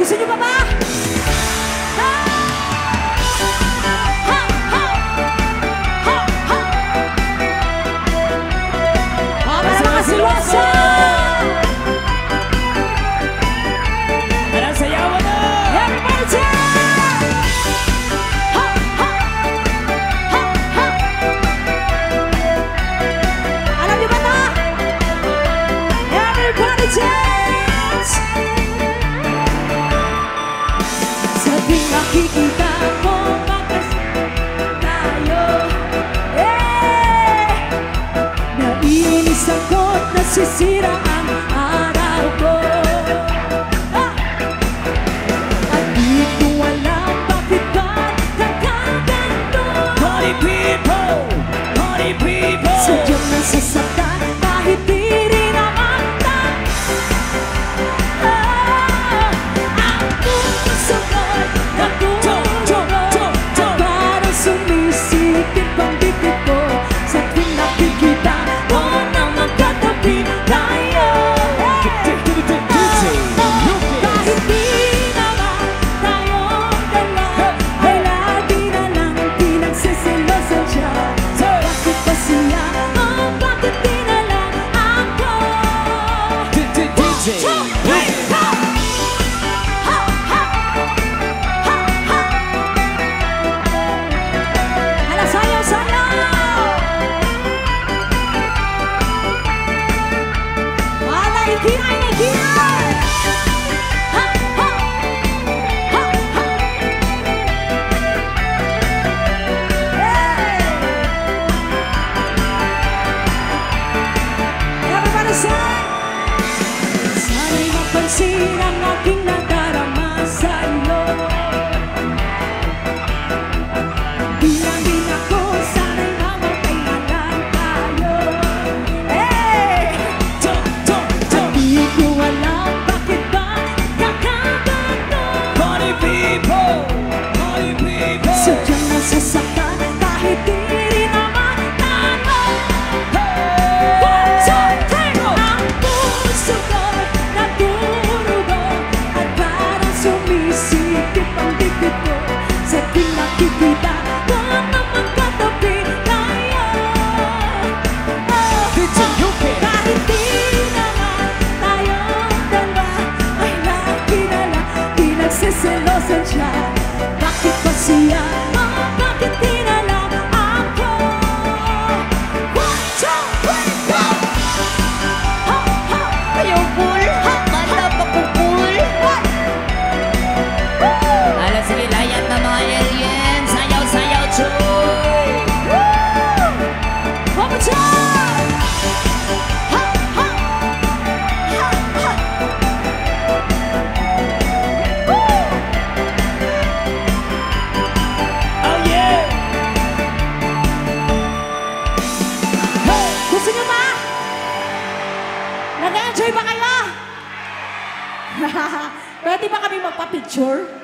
Gusto nyo pa ba? Para mga silosa! Anong sayaw mo na? Everybody jam! Alam nyo ba na? Everybody dance! Sa tuwing makikita mo tayo, nainis ako't nasisira ang araw ko. At di ko alam bakit ba nagkaganto. Party people! Party people! Sadyang nasasaktan kahit di rin naman ang puso ko'y natutulog at parang sumisikip ang bibig ko sa tuwing nakikita mo na magkatabi tayo. Kahit di naman tayong dalawa ay lagi na lang pinagsisilosan siya. Bakit ba siya? Oh, bakit di na lang ako? DJ! Hala, sayaw, sayaw! Hala, ikingay, ikingay! Ha, ha! Ha, ha! Hey! Everybody sing! Sana'y mapansin ang aking nadarama sa'yo. Bilang-bilang ko, sana'y mamatay na lang tayo. Hey! At di ko alam bakit ba kakaganto. Party people! Party people! Sadyang nasasaktan kahit di rin naman ako. One, two, three! Ang puso ko'y naturugo at parang sumisikip ang bibig ko sa tuwing nakikita ko na magkatabi tayo. DJ UK! Kahit di naman tayong dalawa ay lagi na lang pinagsisilosan siya. Bakit ba siya? Oh, bakit di na lang ako? One, two, three, go! Ha, ha! Ayaw pool, mata pa ko pool. Ala, sige, layan na mga alien. Sayaw, sayaw, choy. One more time! Ha, ha! Ha, ha! Woo! Oh yeah! Hey! Gusto niyo ba? Nag-enjoy ba kayo? Pwede ba kami magpa-picture?